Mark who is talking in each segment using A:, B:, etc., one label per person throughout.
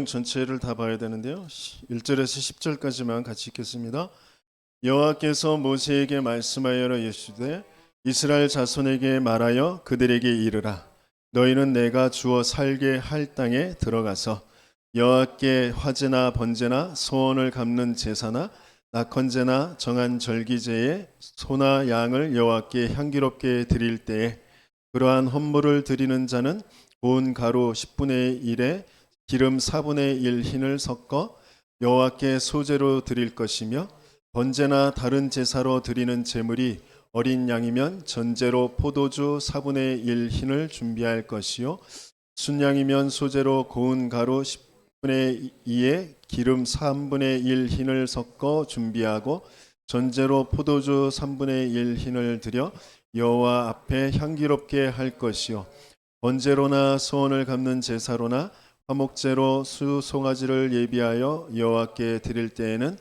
A: 전체를 다 봐야 되는데요. 1절에서 10절까지만 같이 읽겠습니다. 여호와께서 모세에게 말씀하여 이르시되 이스라엘 자손에게 말하여 그들에게 이르라. 너희는 내가 주어 살게 할 땅에 들어가서 여호와께 화제나 번제나 소원을 갚는 제사나 낙헌제나 정한 절기제에 소나 양을 여호와께 향기롭게 드릴 때에 그러한 헌물을 드리는 자는 고운 가루 10분의 1에 기름 4분의 1 흰을 섞어 여호와께 소제로 드릴 것이며 번제나 다른 제사로 드리는 제물이 어린 양이면 전제로 포도주 4분의 1 흰을 준비할 것이요 순양이면 소제로 고운 가루 10분의 2에 기름 3분의 1 흰을 섞어 준비하고 전제로 포도주 3분의 1 흰을 드려 여호와 앞에 향기롭게 할 것이요 번제로나 소원을 갚는 제사로나 화목제로 수송아지를 예비하여 여호와께 드릴 때에는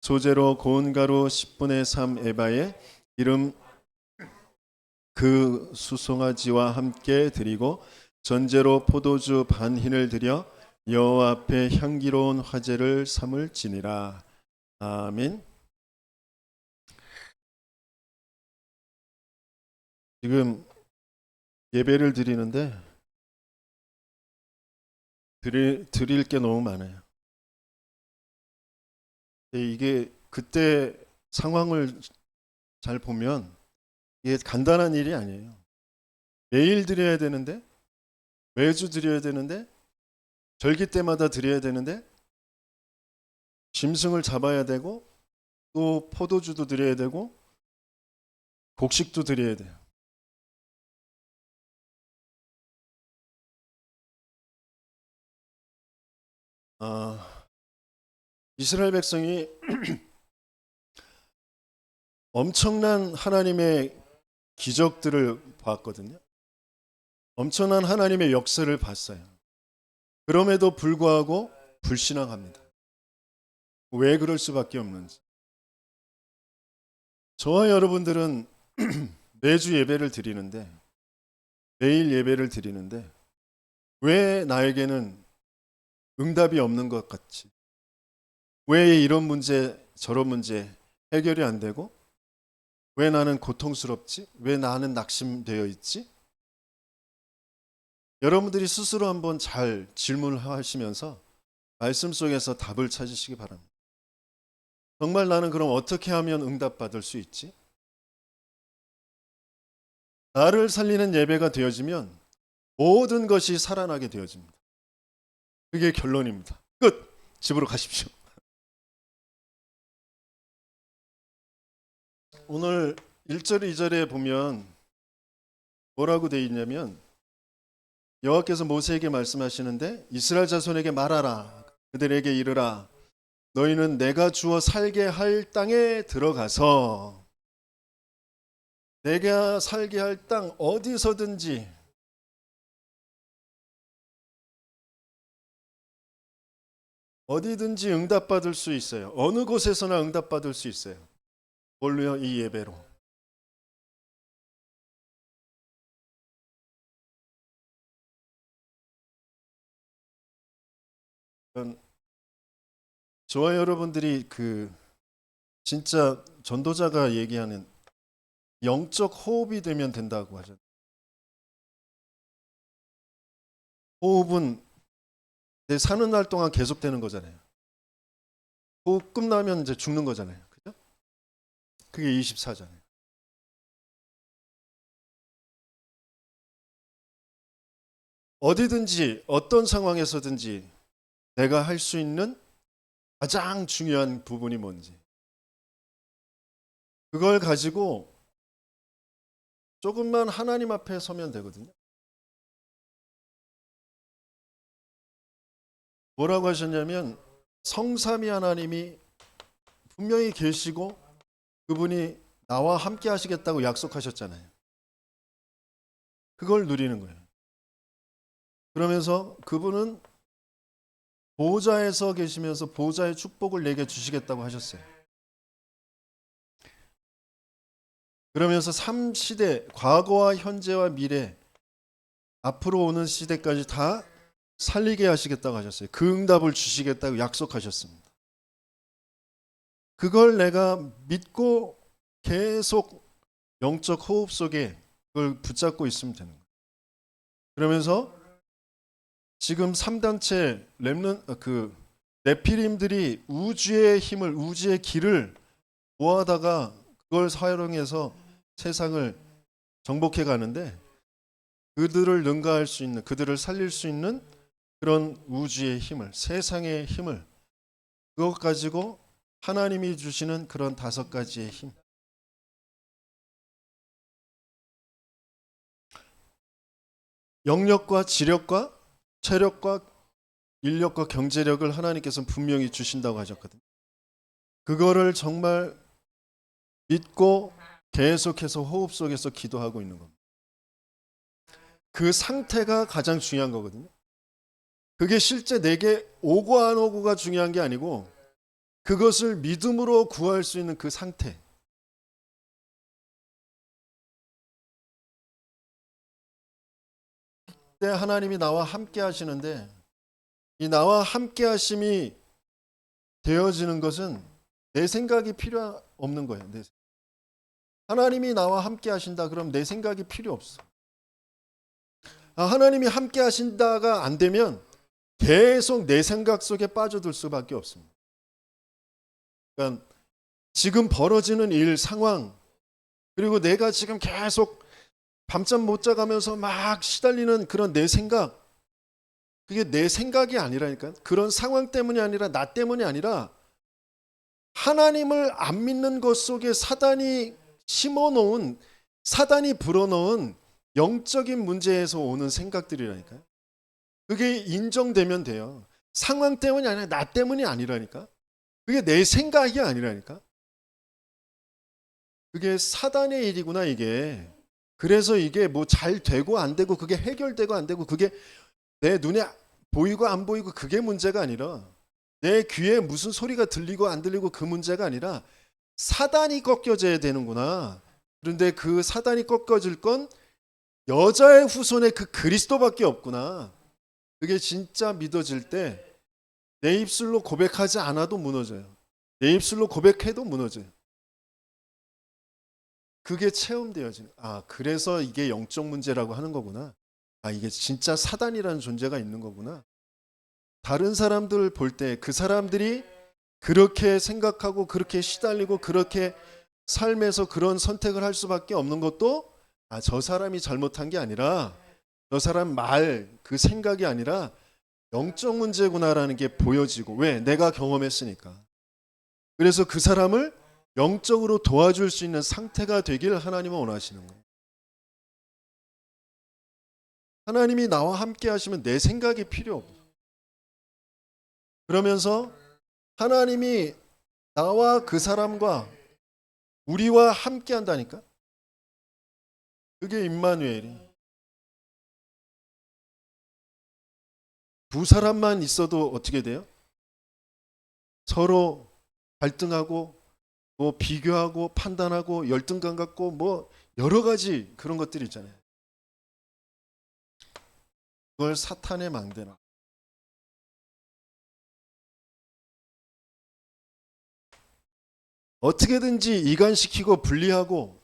A: 소제로 고운 가루 10분의 3 에바에 기름 그 수송아지와 함께 드리고 전제로 포도주 반 흰을 드려 여호와 앞에 향기로운 화제를 삼을지니라. 아멘. 지금 예배를 드리는데 드릴 게 너무 많아요. 이게 그때 상황을 잘 보면 이게 간단한 일이 아니에요. 매일 드려야 되는데, 매주 드려야 되는데, 절기 때마다 드려야 되는데, 짐승을 잡아야 되고, 또 포도주도 드려야 되고, 곡식도 드려야 돼요. 이스라엘 백성이 엄청난 하나님의 기적들을 봤거든요. 엄청난 하나님의 역사를 봤어요. 그럼에도 불구하고 불신앙합니다. 왜 그럴 수밖에 없는지. 저와 여러분들은 매주 예배를 드리는데, 매일 예배를 드리는데 왜 나에게는 응답이 없는 것 같지? 왜 이런 문제 저런 문제 해결이 안 되고 왜 나는 고통스럽지? 왜 나는 낙심되어 있지? 여러분들이 스스로 한번 잘 질문을 하시면서 말씀 속에서 답을 찾으시기 바랍니다. 정말 나는 그럼 어떻게 하면 응답받을 수 있지? 나를 살리는 예배가 되어지면 모든 것이 살아나게 되어집니다. 그게 결론입니다. 끝! 집으로 가십시오. 오늘 1절, 2절에 보면 뭐라고 되어 있냐면 여호와께서 모세에게 말씀하시는데 이스라엘 자손에게 말하라. 그들에게 이르라. 너희는 내가 주어 살게 할 땅에 들어가서 내가 살게 할 땅 어디서든지 어디든지 응답받을 수 있어요. 어느 곳에서나 응답받을 수 있어요. 뭘로요? 이 예배로. 저와 여러분들이 진짜 전도자가 얘기하는 영적 호흡이 되면 된다고 하죠. 호흡은 내 사는 날 동안 계속되는 거잖아요. 호흡 끝나면 이제 죽는 거잖아요. 그죠? 그게 24잖아요. 어디든지 어떤 상황에서든지 내가 할 수 있는 가장 중요한 부분이 뭔지 그걸 가지고 조금만 하나님 앞에 서면 되거든요. 뭐라고 하셨냐면 성삼위 하나님이 분명히 계시고 그분이 나와 함께 하시겠다고 약속하셨잖아요. 그걸 누리는 거예요. 그러면서 그분은 보좌에서 계시면서 보좌의 축복을 내게 주시겠다고 하셨어요. 그러면서 3시대, 과거와 현재와 미래, 앞으로 오는 시대까지 다 살리게 하시겠다고 하셨어요. 그 응답을 주시겠다고 약속하셨습니다. 그걸 내가 믿고 계속 영적 호흡 속에 그걸 붙잡고 있으면 되는 거예요. 그러면서 지금 3단체 네피림들이 우주의 힘을, 우주의 길을 모아다가 그걸 사용해서 세상을 정복해 가는데, 그들을 능가할 수 있는, 그들을 살릴 수 있는 그런 우주의 힘을, 세상의 힘을, 그것 가지고 하나님이 주시는 그런 5가지의 힘, 영력과 지력과 체력과 인력과 경제력을 하나님께서 분명히 주신다고 하셨거든요. 그거를 정말 믿고 계속해서 호흡 속에서 기도하고 있는 겁니다. 그 상태가 가장 중요한 거거든요. 그게 실제 내게 오고 안 오고가 중요한 게 아니고, 그것을 믿음으로 구할 수 있는 그 상태. 그때 하나님이 나와 함께 하시는데, 이 나와 함께 하심이 되어지는 것은 내 생각이 필요 없는 거예요. 하나님이 나와 함께 하신다 그럼 내 생각이 필요 없어. 하나님이 함께 하신다가 안 되면 계속 내 생각 속에 빠져들 수밖에 없습니다. 그러니까 지금 벌어지는 일, 상황, 그리고 내가 지금 계속 밤잠 못 자가면서 막 시달리는 그런 내 생각, 그게 내 생각이 아니라니까요. 그런 상황 때문이 아니라 나 때문이 아니라 하나님을 안 믿는 것 속에 사단이 심어놓은, 사단이 불어넣은 영적인 문제에서 오는 생각들이라니까요. 그게 인정되면 돼요. 상황 때문이 아니라 나 때문이 아니라니까. 그게 내 생각이 아니라니까. 그게 사단의 일이구나 이게. 그래서 이게 뭐 잘 되고 안 되고, 그게 해결되고 안 되고, 그게 내 눈에 보이고 안 보이고 그게 문제가 아니라, 내 귀에 무슨 소리가 들리고 안 들리고 그 문제가 아니라 사단이 꺾여져야 되는구나. 그런데 그 사단이 꺾어질 건 여자의 후손의 그 그리스도밖에 없구나. 그게 진짜 믿어질 때 내 입술로 고백하지 않아도 무너져요. 내 입술로 고백해도 무너져요. 그게 체험되어지는. 그래서 이게 영적 문제라고 하는 거구나. 이게 진짜 사단이라는 존재가 있는 거구나. 다른 사람들 볼 때 그 사람들이 그렇게 생각하고 그렇게 시달리고 그렇게 삶에서 그런 선택을 할 수밖에 없는 것도, 저 사람이 잘못한 게 아니라, 저 사람 그 생각이 아니라 영적 문제구나라는 게 보여지고, 왜? 내가 경험했으니까. 그래서 그 사람을 영적으로 도와줄 수 있는 상태가 되길 하나님은 원하시는 거예요. 하나님이 나와 함께 하시면 내 생각이 필요 없어요. 그러면서 하나님이 나와 그 사람과 우리와 함께 한다니까. 그게 임마누엘이. 두 사람만 있어도 어떻게 돼요? 서로 갈등하고 뭐 비교하고 판단하고 열등감 갖고 뭐 여러 가지 그런 것들이 있잖아요. 그걸 사탄의 망대나. 어떻게든지 이간시키고 분리하고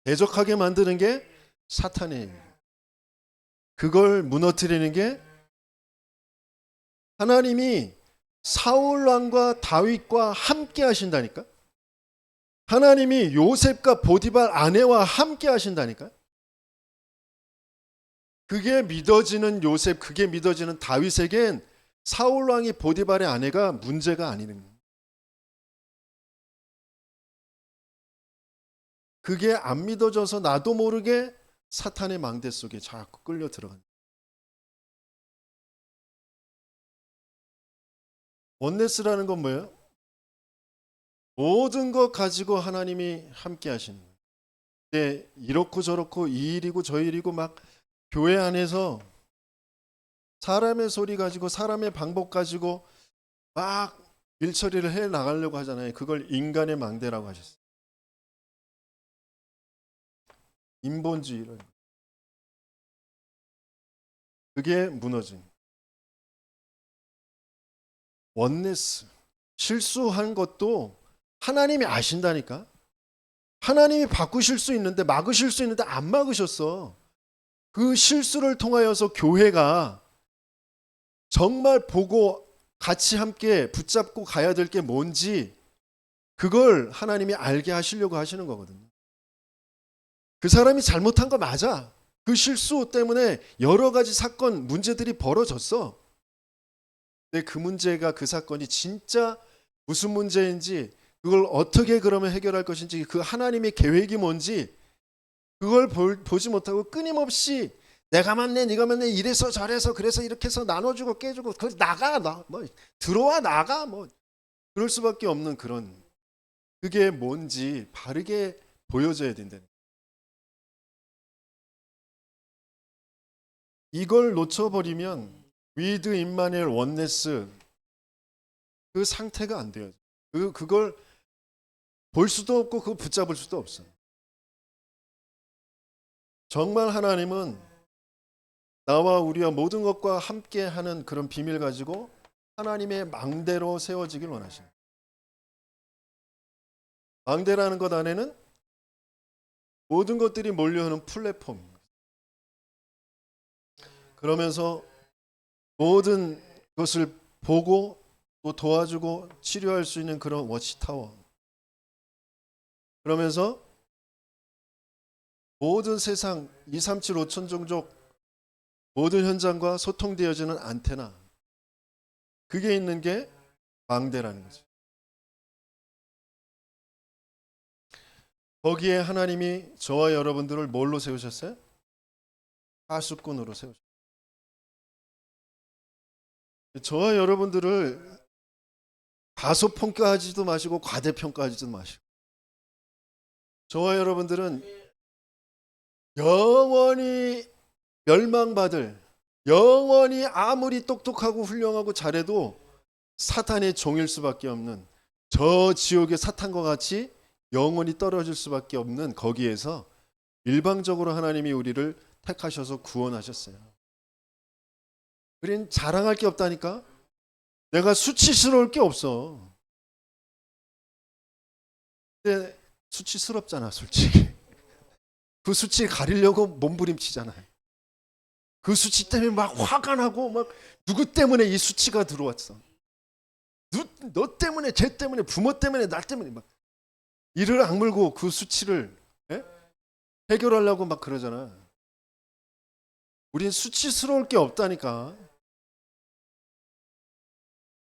A: 대적하게 만드는 게 사탄의 일이에요. 그걸 무너뜨리는 게, 하나님이 사울 왕과 다윗과 함께 하신다니까. 하나님이 요셉과 보디발 아내와 함께 하신다니까. 그게 믿어지는 요셉, 그게 믿어지는 다윗에겐 사울 왕이 보디발의 아내가 문제가 아니는 거예요. 그게 안 믿어져서 나도 모르게 사탄의 망대 속에 자꾸 끌려 들어간다. 원네스라는 건 뭐예요? 모든 것 가지고 하나님이 함께 하시는 거예요. 근데 이렇고 저렇고 이 일이고 저 일이고 막 교회 안에서 사람의 소리 가지고 사람의 방법 가지고 막 일처리를 해 나가려고 하잖아요. 그걸 인간의 망대라고 하셨어요. 인본주의를. 그게 무너진. 원네스. 실수한 것도 하나님이 아신다니까. 하나님이 바꾸실 수 있는데, 막으실 수 있는데 안 막으셨어. 그 실수를 통하여서 교회가 정말 보고 같이 함께 붙잡고 가야 될 게 뭔지 그걸 하나님이 알게 하시려고 하시는 거거든요. 그 사람이 잘못한 거 맞아. 그 실수 때문에 여러 가지 사건, 문제들이 벌어졌어. 근데 그 문제가, 그 사건이 진짜 무슨 문제인지, 그걸 어떻게 그러면 해결할 것인지, 그 하나님의 계획이 뭔지 그걸 보지 못하고 끊임없이 내가 맞네, 네가 맞네, 이래서 저래서 그래서 이렇게 해서 나눠주고 깨주고, 그 나가, 뭐 들어와 나가, 뭐 그럴 수밖에 없는 그런, 그게 뭔지 바르게 보여져야 된다. 이걸 놓쳐버리면 위드 임마누엘 원네스, 그 상태가 안 돼요. 그걸 볼 수도 없고 그거 붙잡을 수도 없어요. 정말 하나님은 나와 우리와 모든 것과 함께하는 그런 비밀 가지고 하나님의 망대로 세워지길 원하십니다. 망대라는 것 안에는 모든 것들이 몰려오는 플랫폼, 그러면서 모든 것을 보고 또 도와주고 치료할 수 있는 그런 워치타워, 그러면서 모든 세상 237 5천 종족 모든 현장과 소통되어지는 안테나, 그게 있는 게 망대라는 거죠. 거기에 하나님이 저와 여러분들을 뭘로 세우셨어요? 파수꾼으로 세우셨어요. 저와 여러분들을 과소평가하지도 마시고 과대평가하지도 마시고, 저와 여러분들은 영원히 멸망받을, 영원히 아무리 똑똑하고 훌륭하고 잘해도 사탄의 종일 수밖에 없는, 저 지옥의 사탄과 같이 영원히 떨어질 수밖에 없는 거기에서 일방적으로 하나님이 우리를 택하셔서 구원하셨어요. 우린 자랑할 게 없다니까. 내가 수치스러울 게 없어. 근데 수치스럽잖아, 솔직히. 그 수치 가리려고 몸부림치잖아요. 그 수치 때문에 막 화가 나고, 막 누구 때문에 이 수치가 들어왔어. 너 때문에, 쟤 때문에, 부모 때문에, 나 때문에 막 이를 악물고 그 수치를 해결하려고 막 그러잖아. 우린 수치스러울 게 없다니까.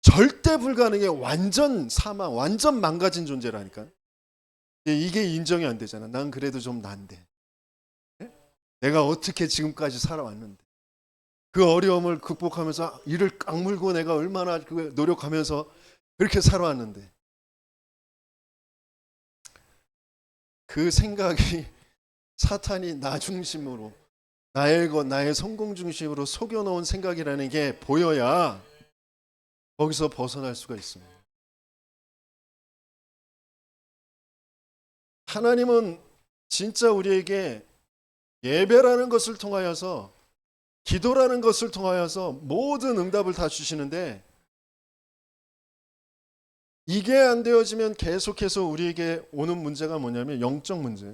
A: 절대 불가능해. 완전 사망, 완전 망가진 존재라니까. 이게 인정이 안 되잖아. 난 그래도 좀 난데. 내가 어떻게 지금까지 살아왔는데. 그 어려움을 극복하면서 이를 악물고 내가 얼마나 노력하면서 그렇게 살아왔는데. 그 생각이 사탄이 나 중심으로, 나의 것, 나의 성공 중심으로 속여놓은 생각이라는 게 보여야 거기서 벗어날 수가 있습니다. 하나님은 진짜 우리에게 예배라는 것을 통하여서, 기도라는 것을 통하여서 모든 응답을 다 주시는데, 이게 안 되어지면 계속해서 우리에게 오는 문제가 뭐냐면 영적 문제.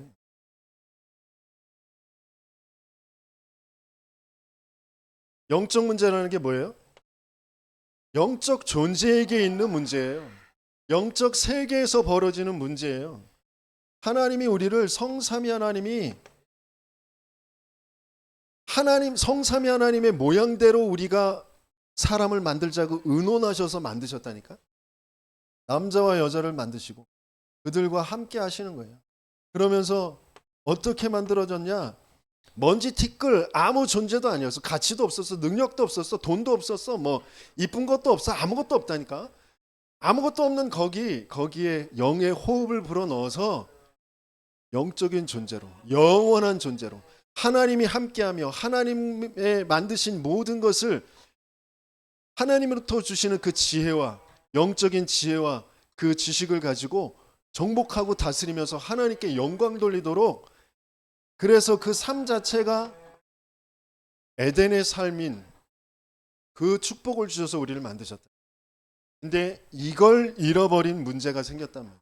A: 영적 문제라는 게 뭐예요? 영적 존재에게 있는 문제예요. 영적 세계에서 벌어지는 문제예요. 하나님이 우리를 성삼위 성삼위 하나님의 모양대로 우리가 사람을 만들자고 의논하셔서 만드셨다니까. 남자와 여자를 만드시고 그들과 함께 하시는 거예요. 그러면서 어떻게 만들어졌냐? 먼지 티끌, 아무 존재도 아니었어. 가치도 없었어. 능력도 없었어. 돈도 없었어. 뭐 이쁜 것도 없어. 아무것도 없다니까. 아무것도 없는 거기에 영의 호흡을 불어넣어서 영적인 존재로, 영원한 존재로 하나님이 함께하며 하나님의 만드신 모든 것을 하나님으로부터 주시는 그 지혜와, 영적인 지혜와 그 지식을 가지고 정복하고 다스리면서 하나님께 영광 돌리도록, 그래서 그 삶 자체가 에덴의 삶인 그 축복을 주셔서 우리를 만드셨다. 근데 이걸 잃어버린 문제가 생겼단 말이에요.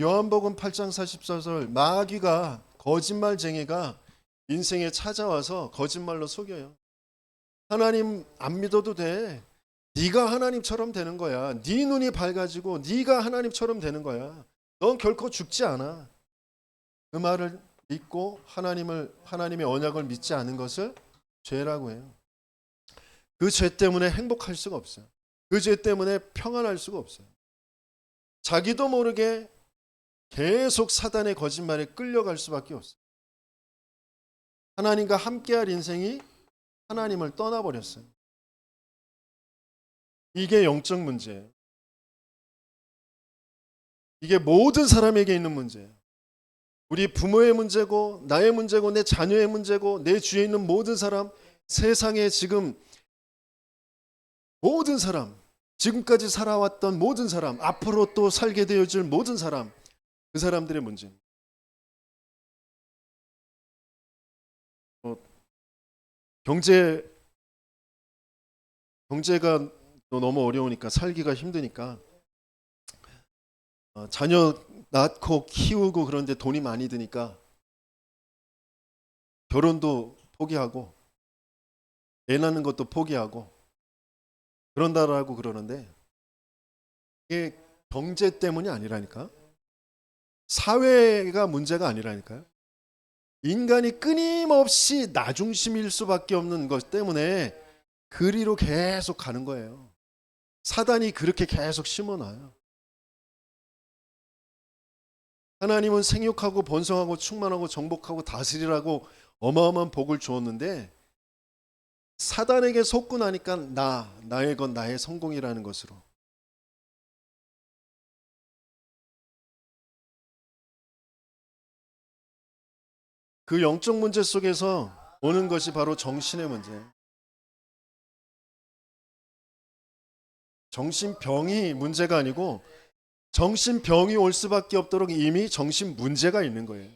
A: 요한복음 8장 44절, 마귀가, 거짓말쟁이가 인생에 찾아와서 거짓말로 속여요. 하나님 안 믿어도 돼. 네가 하나님처럼 되는 거야. 네 눈이 밝아지고 네가 하나님처럼 되는 거야. 넌 결코 죽지 않아. 그 말을 믿고 하나님의 언약을 믿지 않은 것을 죄라고 해요. 그 죄 때문에 행복할 수가 없어요. 그 죄 때문에 평안할 수가 없어요. 자기도 모르게 계속 사단의 거짓말에 끌려갈 수밖에 없어요. 하나님과 함께할 인생이 하나님을 떠나버렸어요. 이게 영적 문제예요. 이게 모든 사람에게 있는 문제예요. 우리 부모의 문제고, 나의 문제고, 내 자녀의 문제고, 내 주위에 있는 모든 사람, 세상에 지금 모든 사람, 지금까지 살아왔던 모든 사람, 앞으로 또 살게 되어질 모든 사람, 그 사람들의 문제입니다. 경제가 또 너무 어려우니까, 살기가 힘드니까 자녀 낳고 키우고 그런데 돈이 많이 드니까 결혼도 포기하고 애 낳는 것도 포기하고 그런다라고 그러는데, 이게 경제 때문이 아니라니까. 사회가 문제가 아니라니까요. 인간이 끊임없이 나 중심일 수밖에 없는 것 때문에 그리로 계속 가는 거예요. 사단이 그렇게 계속 심어놔요. 하나님은 생육하고 번성하고 충만하고 정복하고 다스리라고 어마어마한 복을 주었는데, 사단에게 속고 나니까 나의 건 나의 성공이라는 것으로. 그 영적 문제 속에서 오는 것이 바로 정신의 문제예요. 정신병이 문제가 아니고 정신병이 올 수밖에 없도록 이미 정신 문제가 있는 거예요.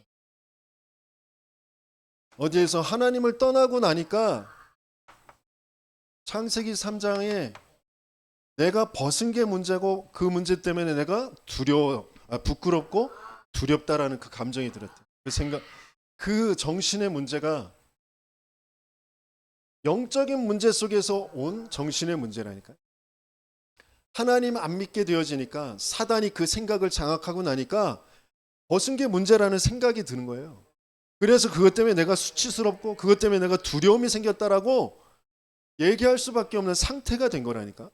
A: 어디에서 하나님을 떠나고 나니까 창세기 3장에 내가 벗은 게 문제고, 그 문제 때문에 내가 부끄럽고 두렵다라는 그 감정이 들었대. 그 생각, 그 정신의 문제가 영적인 문제 속에서 온 정신의 문제라니까. 하나님 안 믿게 되어지니까, 사단이 그 생각을 장악하고 나니까 벗은 게 문제라는 생각이 드는 거예요. 그래서 그것 때문에 내가 수치스럽고 그것 때문에 내가 두려움이 생겼다라고 얘기할 수밖에 없는 상태가 된 거라니까.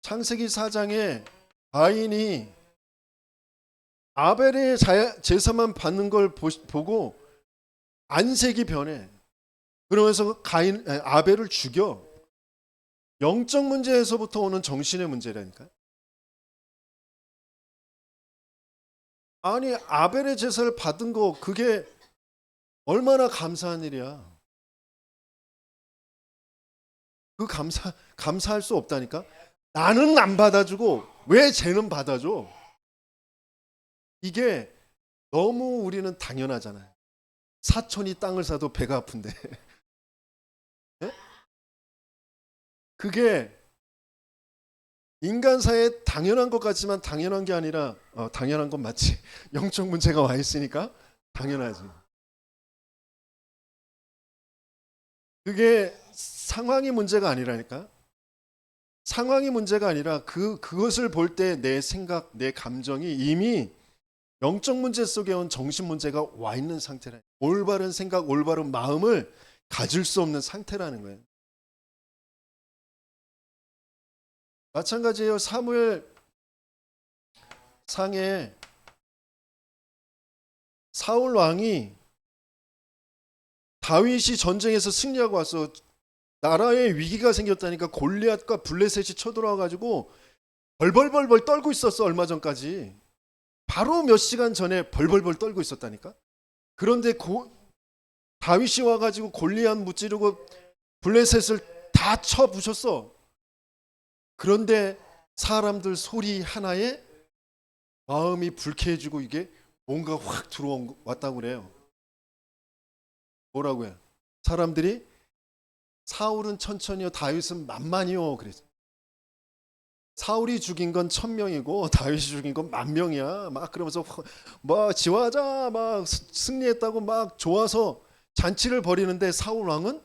A: 창세기 4장에 가인이 아벨의 제사만 받는 걸 보고 안색이 변해. 그러면서 아벨을 죽여. 영적 문제에서부터 오는 정신의 문제라니까. 아니, 아벨의 제사를 받은 거, 그게 얼마나 감사한 일이야. 그 감사할 수 없다니까. 나는 안 받아주고 왜 쟤는 받아줘? 이게 너무 우리는 당연하잖아요. 사촌이 땅을 사도 배가 아픈데. 네? 그게 인간사에 당연한 것 같지만 당연한 게 아니라, 당연한 건 맞지. 영적 문제가 와 있으니까 당연하지. 그게 상황이 문제가 아니라니까. 상황이 문제가 아니라 그것을 볼 때 내 생각, 내 감정이 이미 영적 문제 속에 온 정신 문제가 와 있는 상태라. 올바른 생각, 올바른 마음을 가질 수 없는 상태라는 거예요. 마찬가지예요. 사무엘 상에 사울 왕이 다윗이 전쟁에서 승리하고 와서 나라에 위기가 생겼다니까 골리앗과 블레셋이 쳐들어와 가지고 벌벌벌벌 떨고 있었어. 얼마 전까지. 바로 몇 시간 전에 벌벌벌 떨고 있었다니까. 그런데 다윗이 와가지고 골리앗 무찌르고 블레셋을 다 쳐부셨어. 그런데 사람들 소리 하나에 마음이 불쾌해지고 이게 뭔가 확 들어왔다고 그래요. 뭐라고 해요? 사람들이 사울은 천천히요, 다윗은 만만히요. 그랬어요. 사울이 죽인 건 1000명이고 다윗이 죽인 건 10,000명이야. 막 그러면서 막 지화자 막 승리했다고 막 좋아서 잔치를 벌이는데 사울 왕은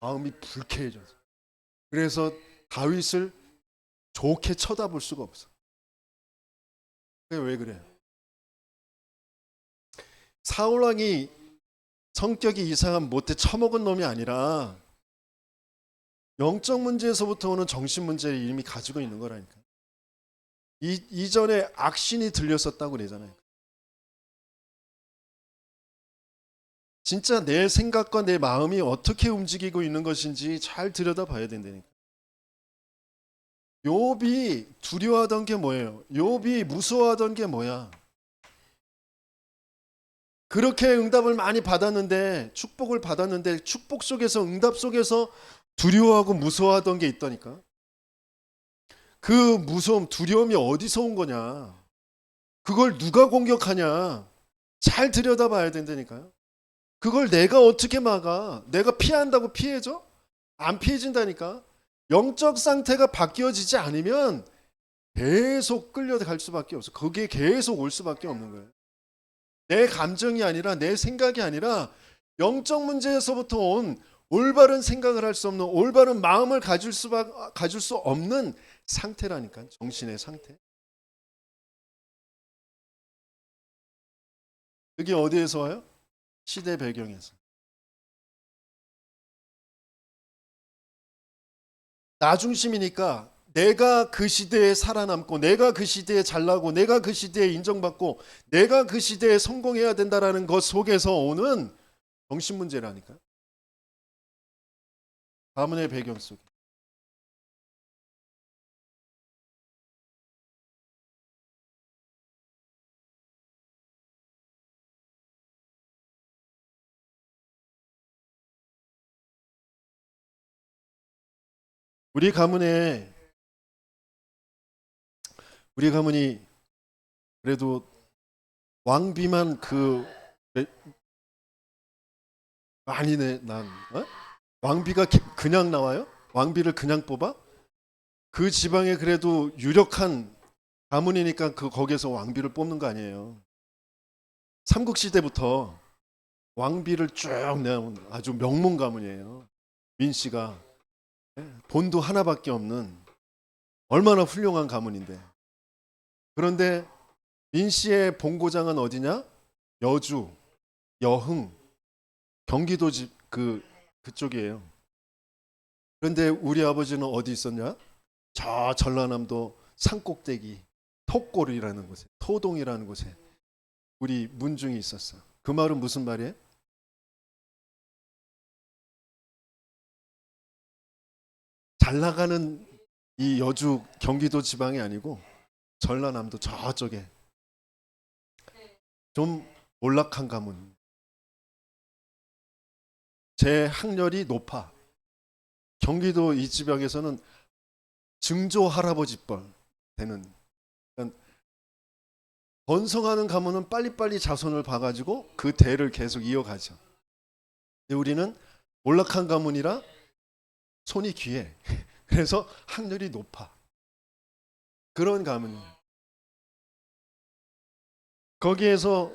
A: 마음이 불쾌해져서, 그래서 다윗을 좋게 쳐다볼 수가 없어. 그게 왜 그래요? 사울 왕이 성격이 이상한 못돼 처먹은 놈이 아니라 영적 문제에서부터 오는 정신 문제를 이미 가지고 있는 거라니까. 이전에 악신이 들렸었다고 그러잖아요. 진짜 내 생각과 내 마음이 어떻게 움직이고 있는 것인지 잘 들여다봐야 된다니까. 욥이 두려워하던 게 뭐예요? 욥이 무서워하던 게 뭐야? 그렇게 응답을 많이 받았는데, 축복을 받았는데, 축복 속에서, 응답 속에서 두려워하고 무서워하던 게 있다니까. 그 무서움, 두려움이 어디서 온 거냐? 그걸 누가 공격하냐? 잘 들여다봐야 된다니까요. 그걸 내가 어떻게 막아? 내가 피한다고 피해져? 안 피해진다니까. 영적 상태가 바뀌어지지 않으면 계속 끌려갈 수밖에 없어. 거기에 계속 올 수밖에 없는 거예요. 내 감정이 아니라, 내 생각이 아니라 영적 문제에서부터 온 올바른 생각을 할 수 없는, 올바른 마음을 가질 수 없는 상태라니까. 정신의 상태. 그게 어디에서 와요? 시대 배경에서. 나 중심이니까 내가 그 시대에 살아남고, 내가 그 시대에 잘나고, 내가 그 시대에 인정받고, 내가 그 시대에 성공해야 된다라는 것 속에서 오는 정신 문제라니까. 가문의 배경 속에. 우리 가문에, 우리 가문이 그래도 왕비만 아니네. 난 왕비가 그냥 나와요? 왕비를 그냥 뽑아? 그 지방에 그래도 유력한 가문이니까 거기에서 왕비를 뽑는 거 아니에요. 삼국시대부터 왕비를 쭉 내온 아주 명문 가문이에요. 민씨가 본도 하나밖에 없는 얼마나 훌륭한 가문인데. 그런데 민씨의 본고장은 어디냐? 여주, 여흥, 경기도 그쪽이에요. 그런데 우리 아버지는 어디 있었냐? 저 전라남도 산꼭대기 톡골이라는 곳에, 토동이라는 곳에 우리 문중이 있었어. 그 말은 무슨 말이에요? 잘 나가는 이 여주 경기도 지방이 아니고 전라남도 저쪽에 좀 몰락한 가문. 제 학렬이 높아. 경기도 이 지방에서는 증조 할아버지뻘 되는, 그러니까 번성하는 가문은 빨리빨리 자손을 봐가지고 그 대를 계속 이어가죠. 근데 우리는 몰락한 가문이라 손이 귀해. 그래서 학렬이 높아. 그런 가문이에요. 거기에서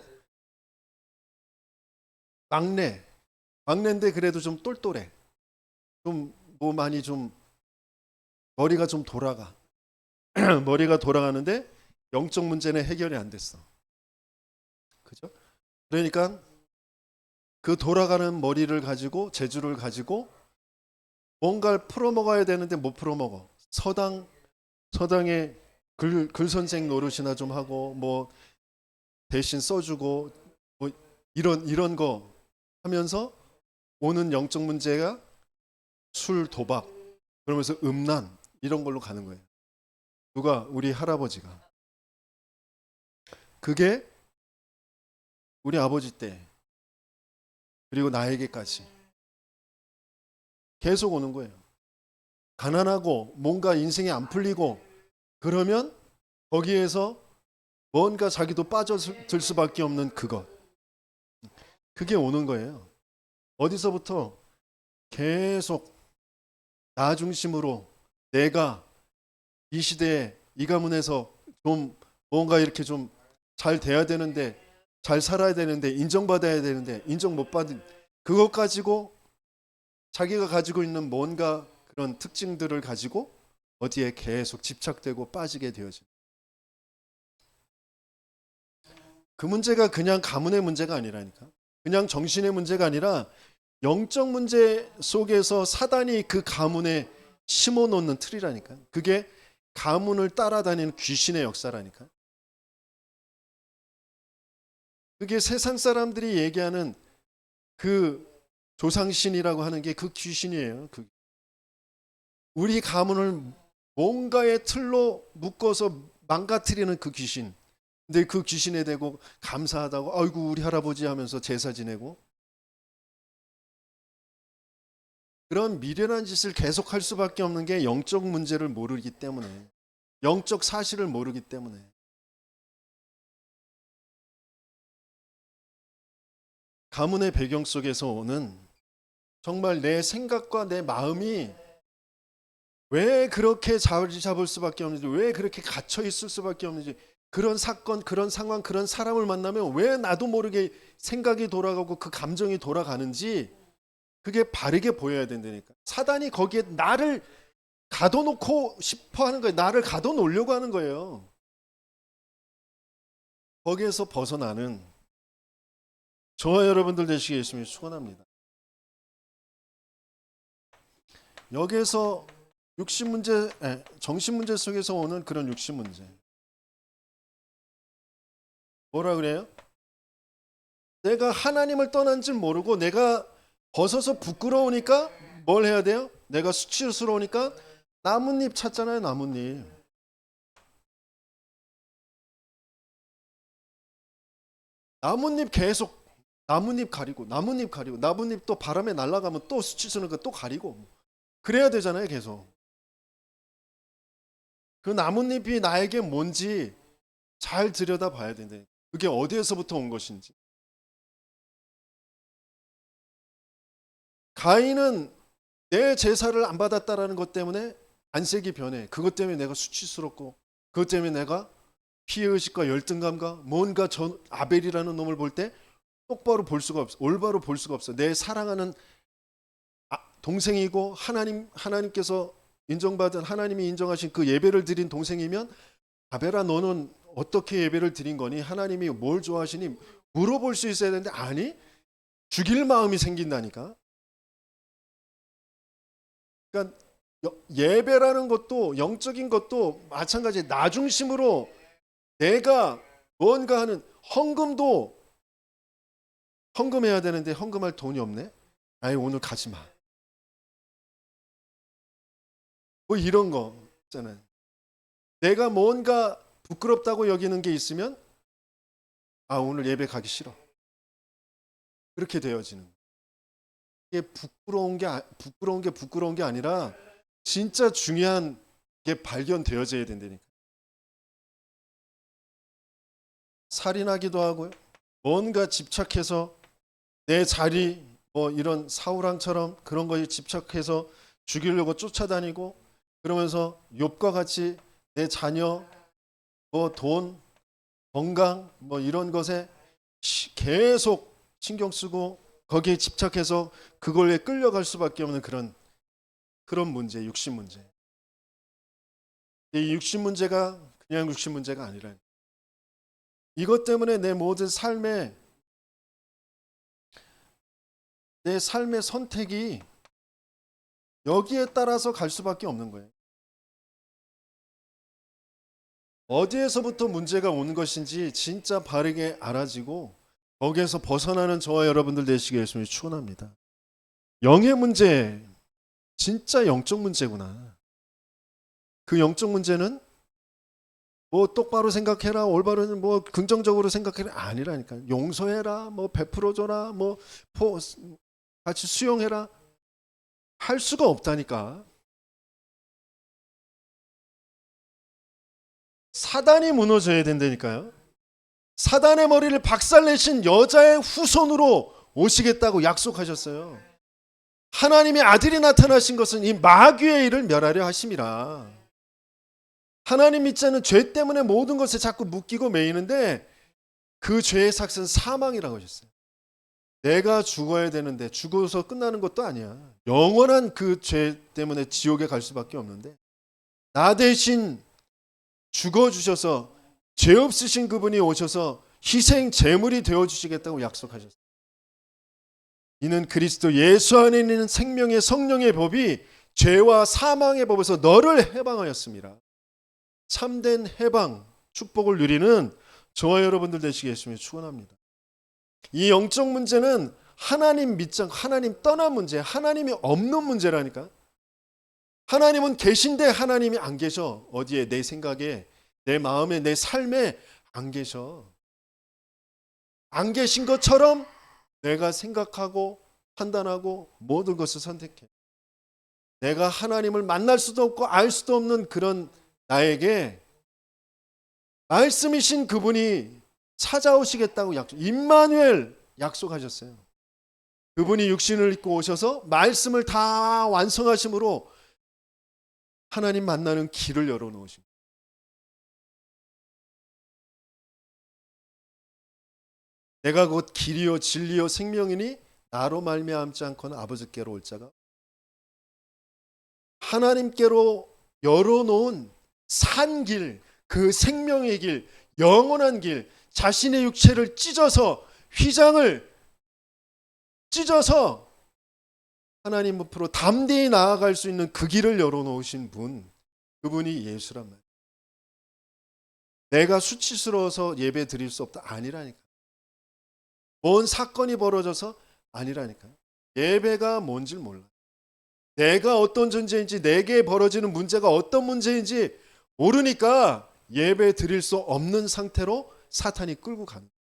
A: 막내인데 그래도 좀 똘똘해. 좀 뭐 많이 좀 머리가 좀 돌아가. 머리가 돌아가는데 영적 문제는 해결이 안 됐어. 그죠? 그러니까 그 돌아가는 머리를 가지고, 재주를 가지고 뭔가를 풀어먹어야 되는데 못 풀어먹어. 서당에 글 선생 노릇이나 좀 하고, 뭐 대신 써주고, 뭐 이런 거 하면서 오는 영적 문제가 술, 도박, 그러면서 음란 이런 걸로 가는 거예요. 누가? 우리 할아버지가. 그게 우리 아버지 때, 그리고 나에게까지 계속 오는 거예요. 가난하고 뭔가 인생이 안 풀리고 그러면 거기에서 뭔가 자기도 빠져들 수밖에 없는 그것. 그게 오는 거예요. 어디서부터? 계속 나 중심으로 내가 이 시대에 이 가문에서 좀 뭔가 이렇게 좀 잘 돼야 되는데, 잘 살아야 되는데, 인정받아야 되는데 인정 못 받은 그것 가지고 자기가 가지고 있는 뭔가 그런 특징들을 가지고 어디에 계속 집착되고 빠지게 되어져. 그 문제가 그냥 가문의 문제가 아니라니까. 그냥 정신의 문제가 아니라 영적 문제 속에서 사단이 그 가문에 심어 놓는 틀이라니까. 그게 가문을 따라다니는 귀신의 역사라니까. 그게 세상 사람들이 얘기하는 그 조상신이라고 하는 게 그 귀신이에요. 우리 가문을 뭔가의 틀로 묶어서 망가뜨리는 그 귀신. 근데 그 귀신에 대고 감사하다고 아이고 우리 할아버지 하면서 제사 지내고 그런 미련한 짓을 계속할 수밖에 없는 게 영적 문제를 모르기 때문에, 영적 사실을 모르기 때문에. 가문의 배경 속에서 오는 정말 내 생각과 내 마음이 왜 그렇게 자리 잡을 수밖에 없는지, 왜 그렇게 갇혀 있을 수밖에 없는지, 그런 사건, 그런 상황, 그런 사람을 만나면 왜 나도 모르게 생각이 돌아가고 그 감정이 돌아가는지 그게 바르게 보여야 된다니까. 사단이 거기에 나를 가둬놓고 싶어 하는 거예요. 나를 가둬놓으려고 하는 거예요. 거기에서 벗어나는 저와 여러분들 되시기 예수님을 축원합니다. 여기에서 육신 문제, 정신 문제 속에서 오는 그런 육신 문제. 뭐라 그래요? 내가 하나님을 떠난 줄 모르고 내가 벗어서 부끄러우니까 뭘 해야 돼요? 내가 수치스러우니까 나뭇잎 찾잖아요. 나뭇잎. 나뭇잎 계속 나뭇잎 가리고 나뭇잎 가리고 나뭇잎 또 바람에 날아가면 또 수치스러우니까 또 가리고 그래야 되잖아요. 계속. 그 나뭇잎이 나에게 뭔지 잘 들여다봐야 된다. 그게 어디에서부터 온 것인지. 가인은 내 제사를 안 받았다라는 것 때문에 안색이 변해. 그것 때문에 내가 수치스럽고 그것 때문에 내가 피해의식과 열등감과 뭔가 전 아벨이라는 놈을 볼 때 똑바로 볼 수가 없어. 올바로 볼 수가 없어. 내 사랑하는 동생이고 하나님께서 인정받은 하나님이 인정하신 그 예배를 드린 동생이면 아벨아 너는 어떻게 예배를 드린 거니? 하나님이 뭘 좋아하시니? 물어볼 수 있어야 되는데 아니 죽일 마음이 생긴다니까. 그러니까 예배라는 것도 영적인 것도 마찬가지. 나 중심으로 내가 뭔가 하는 헌금해야 되는데 헌금할 돈이 없네. 아이 오늘 가지 마. 뭐 이런 거 있잖아요. 내가 뭔가 부끄럽다고 여기는 게 있으면 아 오늘 예배 가기 싫어. 그렇게 되어지는. 이게 부끄러운 게 아니라 진짜 중요한 게 발견되어져야 된다니까. 살인하기도 하고요. 뭔가 집착해서 내 자리 뭐 이런 사울왕처럼 그런 거에 집착해서 죽이려고 쫓아다니고 그러면서 욥과 같이 내 자녀 뭐 돈 건강 뭐 이런 것에 계속 신경 쓰고 거기에 집착해서 그걸에 끌려갈 수밖에 없는 그런 문제, 육신 문제. 이 육신 문제가 그냥 육신 문제가 아니라 이것 때문에 내 모든 내 삶의 선택이 여기에 따라서 갈 수밖에 없는 거예요. 어디에서부터 문제가 오는 것인지 진짜 바르게 알아지고 거기에서 벗어나는 저와 여러분들 되시길 예수님이 축원합니다. 영의 문제, 진짜 영적 문제구나. 그 영적 문제는 뭐 똑바로 생각해라, 올바른 뭐 긍정적으로 생각해라 아니라니까. 용서해라, 뭐 베풀어줘라, 뭐 같이 수용해라 할 수가 없다니까. 사단이 무너져야 된다니까요. 사단의 머리를 박살내신 여자의 후손으로 오시겠다고 약속하셨어요. 하나님의 아들이 나타나신 것은 이 마귀의 일을 멸하려 하심이라. 하나님 믿지 않는 죄 때문에 모든 것에 자꾸 묶이고 매이는데 그 죄의 삭은 사망이라고 하셨어요. 내가 죽어야 되는데 죽어서 끝나는 것도 아니야. 영원한 그 죄 때문에 지옥에 갈 수밖에 없는데 나 대신 죽어주셔서 죄 없으신 그분이 오셔서 희생 제물이 되어주시겠다고 약속하셨어요. 이는 그리스도 예수 안에 있는 생명의 성령의 법이 죄와 사망의 법에서 너를 해방하였습니다. 참된 해방, 축복을 누리는 저와 여러분들 되시게 예수님을 축원합니다. 이 영적 문제는 하나님 믿지 않고 하나님 떠난 문제, 하나님이 없는 문제라니까. 하나님은 계신데 하나님이 안 계셔. 어디에? 내 생각에, 내 마음에, 내 삶에 안 계셔. 안 계신 것처럼 내가 생각하고 판단하고 모든 것을 선택해. 내가 하나님을 만날 수도 없고 알 수도 없는 그런 나에게 말씀이신 그분이 찾아오시겠다고 임마누엘 약속하셨어요. 그분이 육신을 입고 오셔서 말씀을 다 완성하심으로 하나님 만나는 길을 열어놓으십니다. 내가 곧 길이요 진리요 생명이니 나로 말미암지 않고는 아버지께로 올 자가 하나님께로 열어놓은 산길, 그 생명의 길, 영원한 길, 자신의 육체를 찢어서 휘장을 찢어서 하나님 앞으로 담대히 나아갈 수 있는 그 길을 열어놓으신 분, 그분이 예수란 말이에요. 내가 수치스러워서 예배 드릴 수 없다 아니라니까. 뭔 사건이 벌어져서 아니라니까. 예배가 뭔지 몰라. 내가 어떤 존재인지, 내게 벌어지는 문제가 어떤 문제인지 모르니까 예배 드릴 수 없는 상태로 사탄이 끌고 가는 거예요.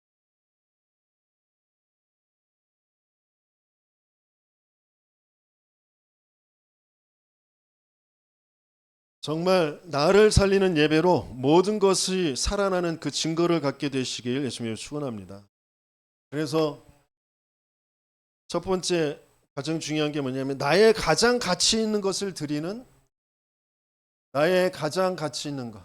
A: 정말 나를 살리는 예배로 모든 것이 살아나는 그 증거를 갖게 되시길 예수님을 축원합니다. 그래서 첫 번째 가장 중요한 게 뭐냐면 나의 가장 가치 있는 것을 드리는 나의 가장 가치 있는 것.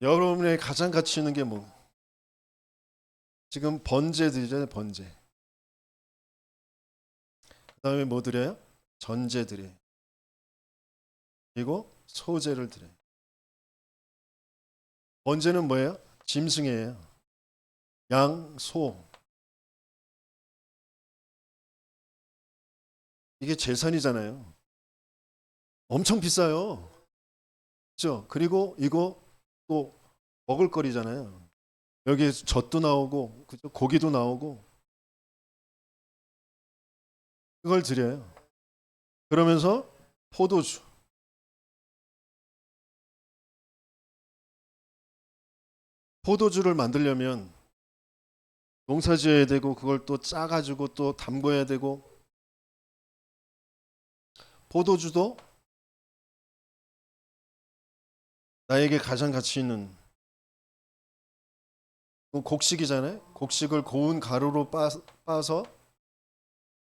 A: 여러분의 가장 가치 있는 게 뭐? 지금 번제 드리잖아요, 번제. 그 다음에 뭐 드려요? 전제 드려요. 그리고 소제를 드려요. 번제는 뭐예요? 짐승이에요. 양, 소. 이게 제산이잖아요. 엄청 비싸요. 그렇죠? 그리고 이거 또 먹을거리잖아요. 여기에 젖도 나오고 그죠? 고기도 나오고 그걸 드려요. 그러면서 포도주. 포도주를 만들려면 농사 지어야 되고 그걸 또 짜가지고 또 담궈야 되고 포도주도 나에게 가장 가치 있는 곡식이잖아요. 곡식을 고운 가루로 빻아서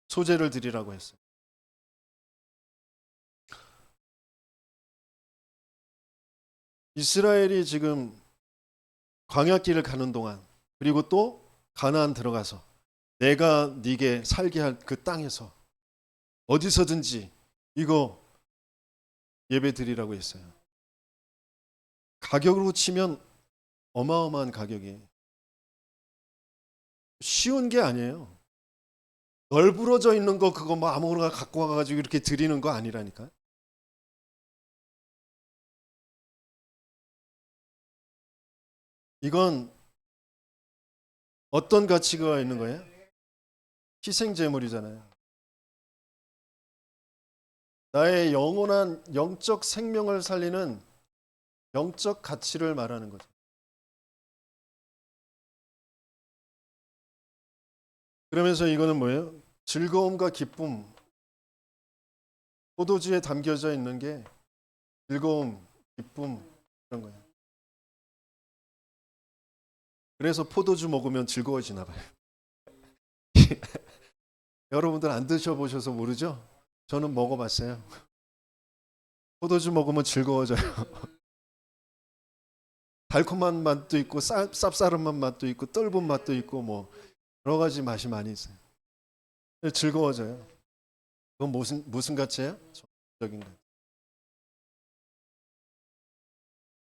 A: 소재를 드리라고 했어요. 이스라엘이 지금 광야길을 가는 동안 그리고 또 가나안 들어가서 내가 네게 살게 할 그 땅에서 어디서든지 이거 예배 드리라고 했어요. 가격으로 치면 어마어마한 가격이 쉬운 게 아니에요. 널브러져 있는 거 그거 뭐 아무거나 갖고 와가지고 이렇게 드리는 거 아니라니까. 이건 어떤 가치가 있는 거예요? 희생제물이잖아요. 나의 영원한 영적 생명을 살리는 영적 가치를 말하는 거죠. 그러면서 이거는 뭐예요? 즐거움과 기쁨, 포도주에 담겨져 있는 게 즐거움, 기쁨 그런 거예요. 그래서 포도주 먹으면 즐거워지나 봐요. 여러분들 안 드셔보셔서 모르죠? 저는 먹어봤어요. 포도주 먹으면 즐거워져요. 달콤한 맛도 있고 쌉싸름한 맛도 있고 떫은 맛도 있고 뭐 여러 가지 맛이 많이 있어요. 즐거워져요. 그건 무슨 가치예요? 적인 것.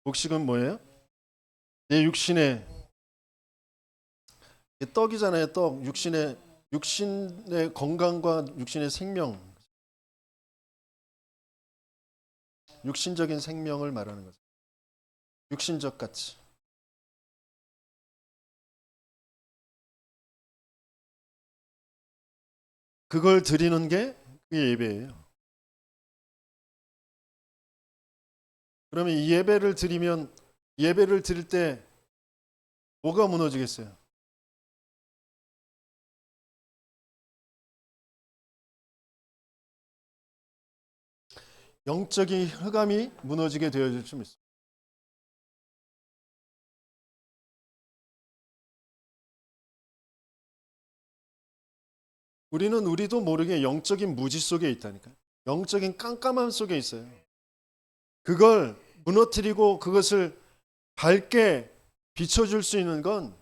A: 곡식은 뭐예요? 내 육신의 떡이잖아요. 떡. 육신의 건강과 육신의 생명, 육신적인 생명을 말하는 거죠. 육신적 가치. 그걸 드리는 게 그게 예배예요. 그러면 이 예배를 드릴 때 뭐가 무너지겠어요? 영적인 흑암이 무너지게 되어질 수 있어요. 우리도 모르게 영적인 무지 속에 있다니까요. 영적인 깜깜함 속에 있어요. 그걸 무너뜨리고 그것을 밝게 비춰줄 수 있는 건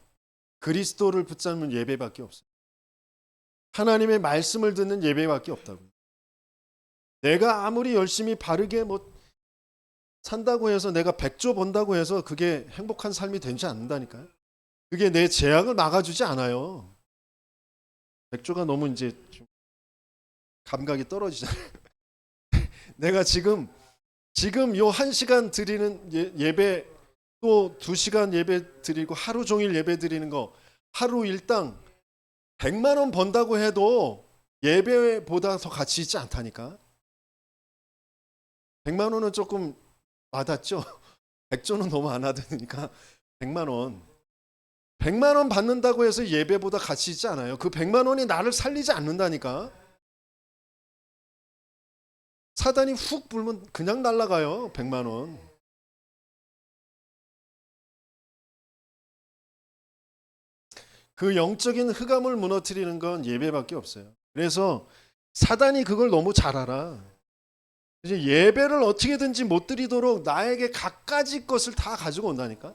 A: 그리스도를 붙잡는 예배밖에 없어요. 하나님의 말씀을 듣는 예배밖에 없다고요. 내가 아무리 열심히 바르게 산다고 해서 내가 백조 본다고 해서 그게 행복한 삶이 되지 않는다니까요. 그게 내 재앙을 막아주지 않아요. 백조가 너무 이제 좀 감각이 떨어지잖아요. 내가 지금 요 1시간 드리는 예배 또 2시간 예배 드리고 하루 종일 예배 드리는 거 하루 일당 100만 원 번다고 해도 예배보다 더 가치 있지 않다니까. 100만 원은 조금 와닿죠. 100조는 너무 안 와닿으니까 100만 원. 100만 원 받는다고 해서 예배보다 가치 있지 않아요. 그 100만 원이 나를 살리지 않는다니까. 사단이 훅 불면 그냥 날아가요. 100만 원. 그 영적인 흑암을 무너뜨리는 건 예배밖에 없어요. 그래서 사단이 그걸 너무 잘 알아. 이제 예배를 어떻게든지 못 드리도록 나에게 갖가지 것을 다 가지고 온다니까.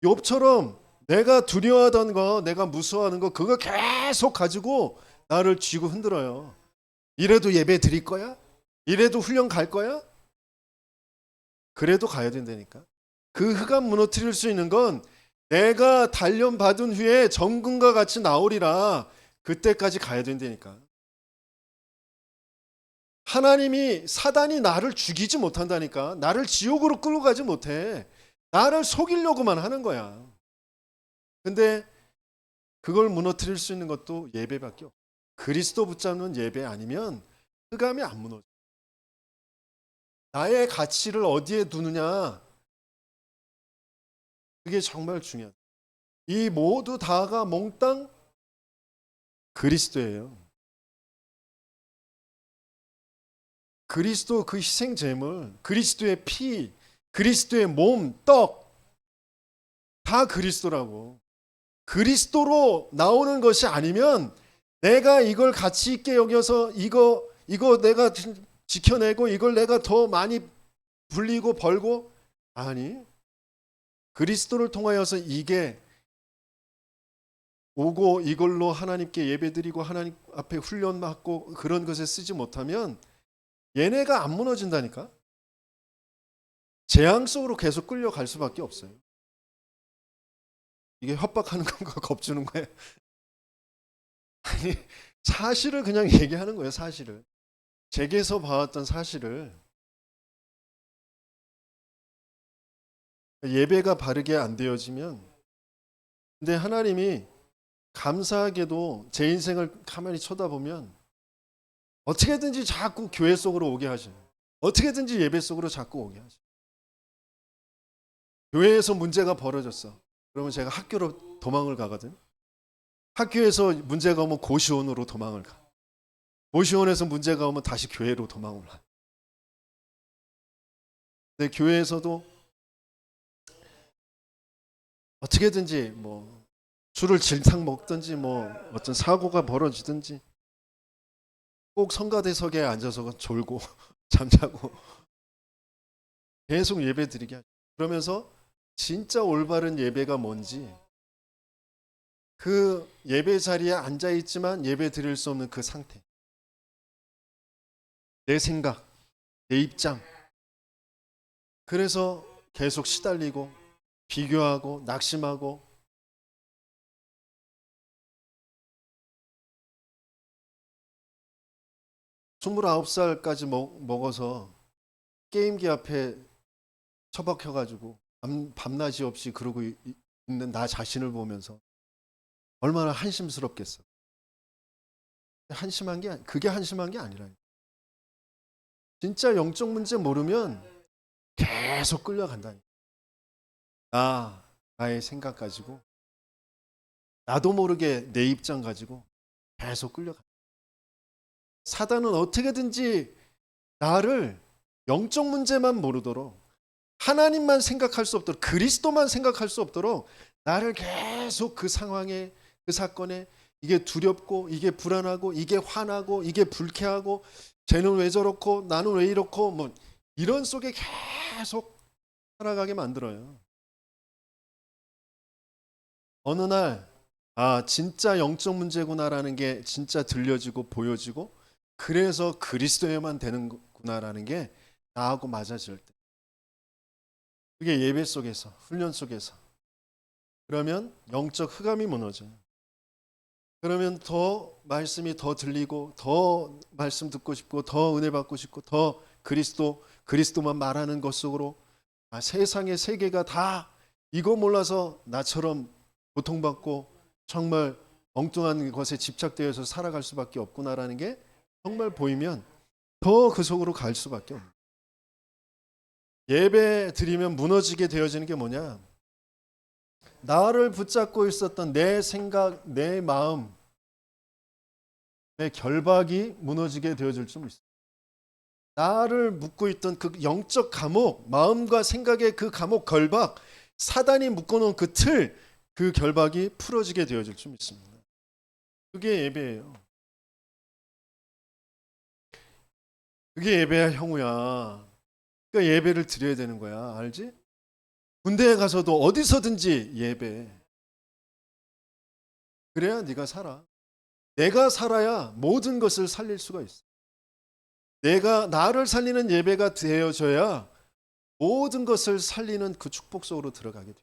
A: 욥처럼 내가 두려워하던 거, 내가 무서워하는 거 그거 계속 가지고 나를 쥐고 흔들어요. 이래도 예배 드릴 거야? 이래도 훈련 갈 거야? 그래도 가야 된다니까. 그 흑암 무너뜨릴 수 있는 건 내가 단련 받은 후에 정금과 같이 나오리라. 그때까지 가야 된다니까. 하나님이 사단이 나를 죽이지 못한다니까. 나를 지옥으로 끌고 가지 못해. 나를 속이려고만 하는 거야. 근데 그걸 무너뜨릴 수 있는 것도 예배밖에 없어. 그리스도 붙잡는 예배 아니면 흑암이 안 무너져. 나의 가치를 어디에 두느냐. 그게 정말 중요하다. 이 모두 다가 몽땅 그리스도예요. 그리스도 그 희생 제물, 그리스도의 피, 그리스도의 몸, 떡 다 그리스도라고. 그리스도로 나오는 것이 아니면 내가 이걸 가치 있게 여겨서 이거 내가 지켜내고 이걸 내가 더 많이 불리고 벌고 아니 그리스도를 통하여서 이게 오고 이걸로 하나님께 예배드리고 하나님 앞에 훈련 받고 그런 것에 쓰지 못하면 얘네가 안 무너진다니까. 재앙 속으로 계속 끌려갈 수밖에 없어요. 이게 협박하는 건가 겁주는 거예요? 아니 사실을 그냥 얘기하는 거예요. 사실을. 제게서 봐왔던 사실을. 예배가 바르게 안 되어지면 근데 하나님이 감사하게도 제 인생을 가만히 쳐다보면 어떻게든지 자꾸 교회 속으로 오게 하셔요. 어떻게든지 예배 속으로 자꾸 오게 하셔요. 교회에서 문제가 벌어졌어. 그러면 제가 학교로 도망을 가거든. 학교에서 문제가 오면 고시원으로 도망을 가. 고시원에서 문제가 오면 다시 교회로 도망을 가. 근데 교회에서도 어떻게든지 뭐 술을 질상 먹든지 뭐 어떤 사고가 벌어지든지 꼭 성가대석에 앉아서 졸고 잠자고 계속 예배 드리게 하죠. 그러면서 진짜 올바른 예배가 뭔지, 그 예배 자리에 앉아 있지만 예배 드릴 수 없는 그 상태, 내 생각, 내 입장, 그래서 계속 시달리고 비교하고 낙심하고. 29살까지 먹어서 게임기 앞에 처박혀가지고 밤낮이 없이 그러고 있는 나 자신을 보면서 얼마나 한심스럽겠어. 그게 한심한 게 아니라, 진짜 영적 문제 모르면 계속 끌려간다니까. 나의 생각 가지고, 나도 모르게 내 입장 가지고 계속 끌려간다. 사단은 어떻게든지 나를 영적 문제만 모르도록, 하나님만 생각할 수 없도록, 그리스도만 생각할 수 없도록 나를 계속 그 상황에, 그 사건에, 이게 두렵고 이게 불안하고 이게 화나고 이게 불쾌하고, 쟤는 왜 저렇고 나는 왜 이렇고, 뭐 이런 속에 계속 살아가게 만들어요. 어느 날 진짜 영적 문제구나라는 게 진짜 들려지고 보여지고, 그래서 그리스도에만 되는구나라는 게 나하고 맞아질 때, 그게 예배 속에서, 훈련 속에서, 그러면 영적 흑암이 무너져요. 그러면 더 말씀이 더 들리고, 더 말씀 듣고 싶고, 더 은혜 받고 싶고, 더 그리스도만 말하는 것 속으로, 세상의 세계가 다 이거 몰라서 나처럼 고통받고 정말 엉뚱한 것에 집착되어서 살아갈 수밖에 없구나라는 게 정말 보이면 더 그 속으로 갈 수밖에 없어요. 예배 드리면 무너지게 되어지는 게 뭐냐? 나를 붙잡고 있었던 내 생각, 내 마음, 내 결박이 무너지게 되어질 수 있어요. 나를 묶고 있던 그 영적 감옥, 마음과 생각의 그 감옥, 결박, 사단이 묶어놓은 그 틀, 그 결박이 풀어지게 되어질 수 있습니다. 그게 예배예요. 그게 예배야, 형우야. 그러니까 예배를 드려야 되는 거야. 알지? 군대에 가서도 어디서든지 예배. 그래야 네가 살아. 내가 살아야 모든 것을 살릴 수가 있어. 내가 나를 살리는 예배가 되어져야 모든 것을 살리는 그 축복 속으로 들어가게 돼.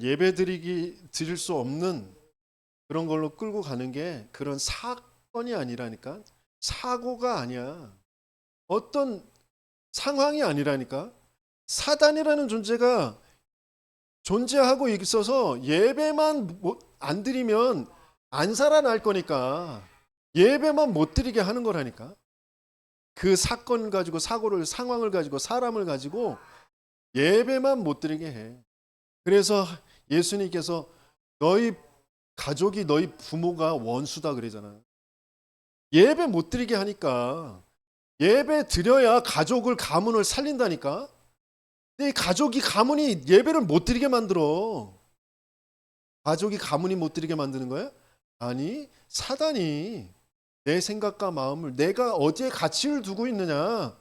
A: 예배 드릴 수 없는 그런 걸로 끌고 가는 게 그런 사건이 아니라니까. 사고가 아니야. 어떤 상황이 아니라니까. 사단이라는 존재가 존재하고 있어서 예배만 안 드리면 안 살아날 거니까 예배만 못 드리게 하는 거라니까. 그 사건 가지고, 상황을 가지고, 사람을 가지고 예배만 못 드리게 해. 그래서 예수님께서 너희 가족이, 너희 부모가 원수다 그러잖아. 예배 못 드리게 하니까. 예배 드려야 가족을, 가문을 살린다니까. 근데 가족이, 가문이 예배를 못 드리게 만들어. 가족이 가문이 못 드리게 만드는 거야? 아니, 사단이 내 생각과 마음을, 내가 어디에 가치를 두고 있느냐,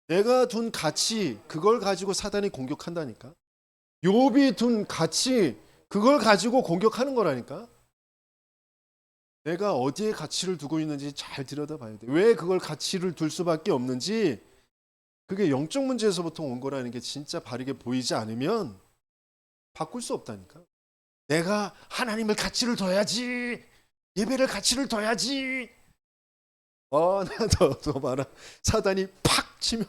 A: 내가 둔 가치, 그걸 가지고 사단이 공격한다니까. 욥이 둔 가치, 그걸 가지고 공격하는 거라니까. 내가 어디에 가치를 두고 있는지 잘 들여다봐야 돼. 왜 그걸 가치를 둘 수밖에 없는지, 그게 영적 문제에서부터 온 거라는 게 진짜 바르게 보이지 않으면 바꿀 수 없다니까. 내가 하나님을 가치를 둬야지, 예배를 가치를 둬야지. 나 더 봐라. 사단이 팍 치면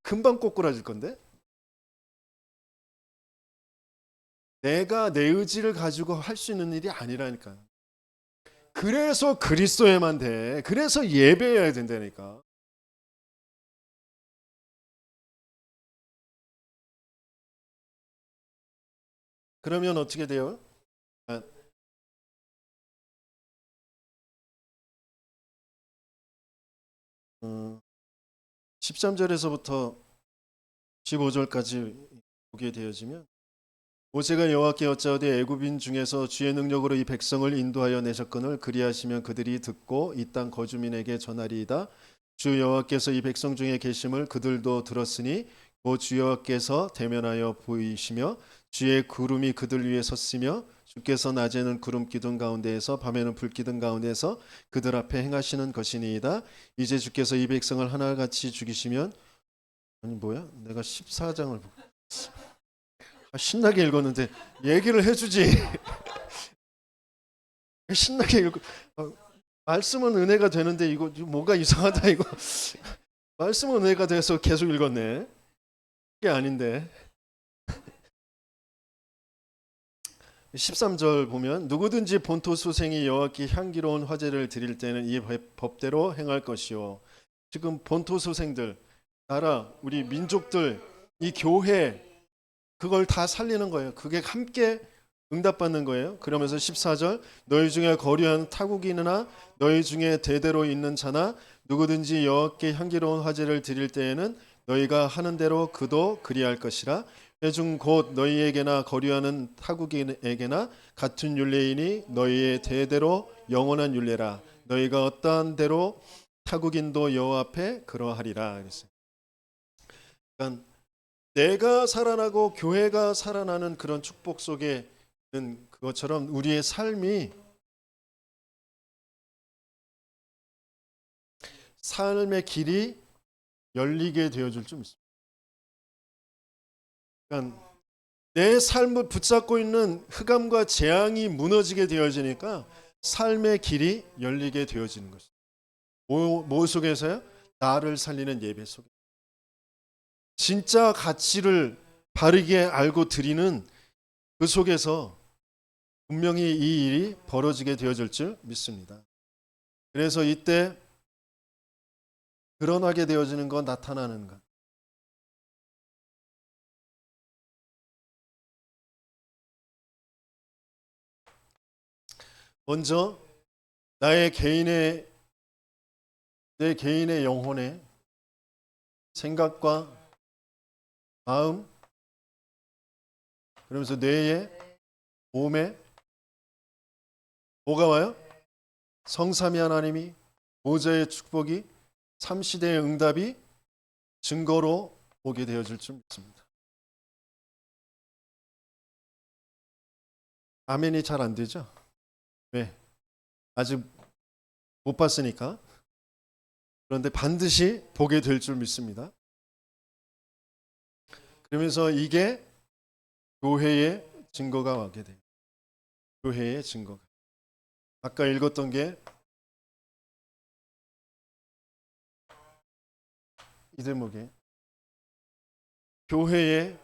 A: 금방 꼬꾸라질 건데. 내가 내 의지를 가지고 할 수 있는 일이 아니라니까. 그래서 그리스도에만 돼. 그래서 예배해야 된다니까. 그러면 어떻게 돼요? 아, 13절에서부터 15절까지 보게 되어지면 모세가 여호와께 여짜오되 애굽인 중에서 주의 능력으로 이 백성을 인도하여 내셨거늘 그리하시면 그들이 듣고 이 땅 거주민에게 전하리이다. 주 여호와께서 이 백성 중에 계심을 그들도 들었으니 곧 주 여호와께서 대면하여 보이시며 주의 구름이 그들 위에 섰으며 주께서 낮에는 구름 기둥 가운데에서 밤에는 불 기둥 가운데에서 그들 앞에 행하시는 것이니이다. 이제 주께서 이 백성을 하나같이 죽이시면 아니 뭐야? 내가 14장을 신나게 읽었는데 얘기를 해주지. 신나게 읽고 말씀은 은혜가 되는데 이거 뭐가 이상하다 이거. 말씀은 은혜가 돼서 계속 읽었네. 그게 아닌데. 13절 보면 누구든지 본토 수생이 여호와께 향기로운 화제를 드릴 때는 이 법대로 행할 것이요. 지금 본토 수생들, 나라, 우리 민족들, 이 교회 그걸 다 살리는 거예요. 그게 함께 응답받는 거예요. 그러면서 14절 너희 중에 거류한 타국인이나 너희 중에 대대로 있는 자나 누구든지 여호와께 향기로운 화제를 드릴 때에는 너희가 하는 대로 그도 그리할 것이라. 회중 곧 너희에게나 거류하는 타국인에게나 같은 율례이니 너희의 대대로 영원한 율례라. 너희가 어떠한 대로 타국인도 여호와 앞에 그러하리라. 그랬어요. 그러니까 내가 살아나고 교회가 살아나는 그런 축복 속에 있는 그것처럼 우리의 삶이 삶의 길이 열리게 되어줄 줄 믿습니다. 그러니까 내 삶을 붙잡고 있는 흑암과 재앙이 무너지게 되어지니까 삶의 길이 열리게 되어지는 것입니다. 뭐 속에서요? 나를 살리는 예배 속에. 진짜 가치를 바르게 알고 드리는 그 속에서 분명히 이 일이 벌어지게 되어질 줄 믿습니다. 그래서 이때 드러나게 되어지는 것, 나타나는 것. 먼저 내 개인의 영혼의 생각과 마음, 그러면서 뇌에, 몸에 뭐가 와요? 성삼위 하나님이 보좌의 축복이 삼시대의 응답이 증거로 오게 되어질 줄 믿습니다. 아멘이 잘 안 되죠? 왜? 아직 못 봤으니까. 그런데 반드시 보게 될 줄 믿습니다. 그러면서 이게 교회의 증거가 오게 돼요. 교회의 증거가. 아까 읽었던 게 이 대목에 교회에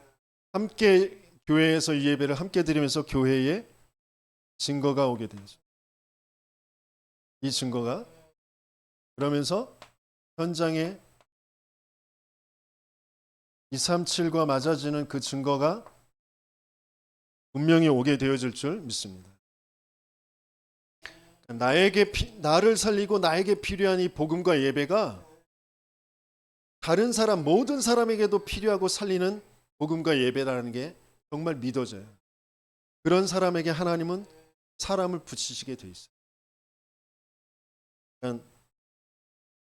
A: 함께 교회에서 이 예배를 함께 드리면서 교회의 증거가 오게 되죠. 이 증거가 그러면서 현장에 237과 맞아지는 그 증거가 분명히 오게 되어질 줄 믿습니다. 나를 살리고 나에게 필요한 이 복음과 예배가 다른 사람 모든 사람에게도 필요하고 살리는 복음과 예배라는 게 정말 믿어져요. 그런 사람에게 하나님은 사람을 붙이시게 돼 있어요. 그러니까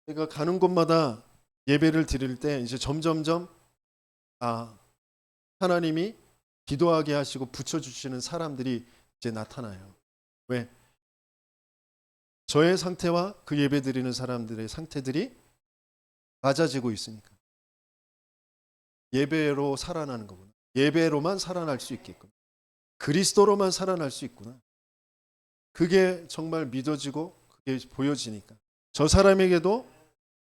A: 내가 가는 곳마다 예배를 드릴 때 이제 점점점 하나님이 기도하게 하시고 붙여주시는 사람들이 이제 나타나요. 왜? 저의 상태와 그 예배 드리는 사람들의 상태들이 맞아지고 있으니까. 예배로 살아나는 거구나. 예배로만 살아날 수 있겠구나. 그리스도로만 살아날 수 있구나. 그게 정말 믿어지고 그게 보여지니까. 저 사람에게도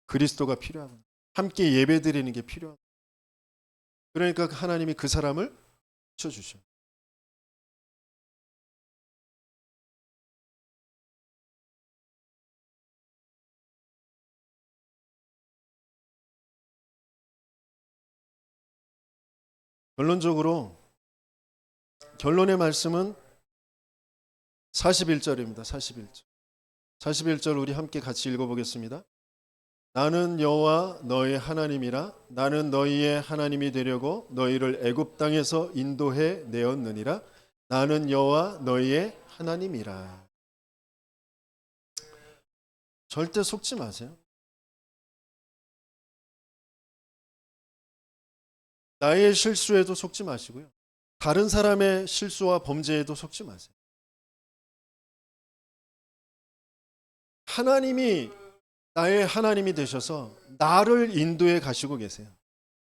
A: 그리스도가 필요하구나. 함께 예배 드리는 게 필요하구나. 그러니까 하나님이 그 사람을 붙여주셔. 결론적으로 결론의 말씀은 41절입니다. 41절 우리 함께 같이 읽어보겠습니다. 나는 여호와 너의 하나님이라. 나는 너희의 하나님이 되려고 너희를 애굽 땅에서 인도해 내었느니라. 나는 여호와 너희의 하나님이라. 절대 속지 마세요. 나의 실수에도 속지 마시고요. 다른 사람의 실수와 범죄에도 속지 마세요. 하나님이 나의 하나님이 되셔서 나를 인도해 가시고 계세요.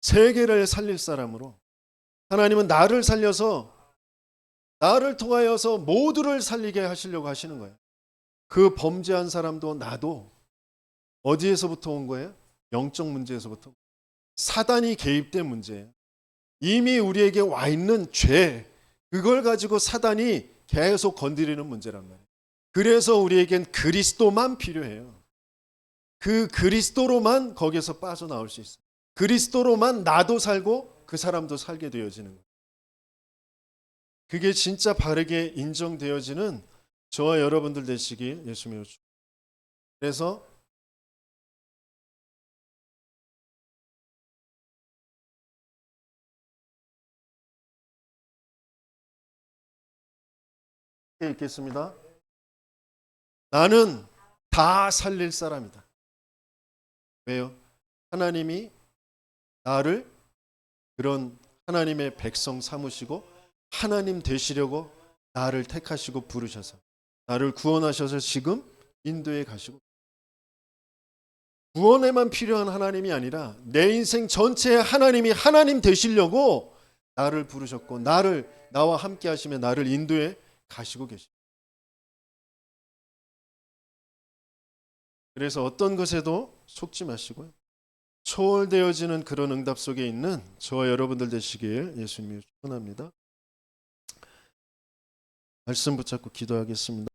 A: 세계를 살릴 사람으로 하나님은 나를 살려서 나를 통하여서 모두를 살리게 하시려고 하시는 거예요. 그 범죄한 사람도 나도 어디에서부터 온 거예요? 영적 문제에서부터. 사단이 개입된 문제예요. 이미 우리에게 와 있는 죄, 그걸 가지고 사단이 계속 건드리는 문제란 말이에요. 그래서 우리에겐 그리스도만 필요해요. 그 그리스도로만 거기에서 빠져나올 수 있어요. 그리스도로만 나도 살고 그 사람도 살게 되어지는 거예요. 그게 진짜 바르게 인정되어지는 저와 여러분들 되시길 예수님으로 축복합니다. 그래서 읽겠습니다. 나는 다 살릴 사람이다. 왜요? 하나님이 나를 그런 하나님의 백성 삼으시고 하나님 되시려고 나를 택하시고 부르셔서 나를 구원하셔서 지금 인도에 가시고, 구원에만 필요한 하나님이 아니라 내 인생 전체에 하나님이 하나님 되시려고 나를 부르셨고 나와 함께 하시며 나를 인도에 가시고 계십니다. 그래서 어떤 것에도 속지 마시고요. 초월되어지는 그런 응답 속에 있는 저와 여러분들 되시길 예수님이 축원합니다. 말씀 붙잡고 기도하겠습니다.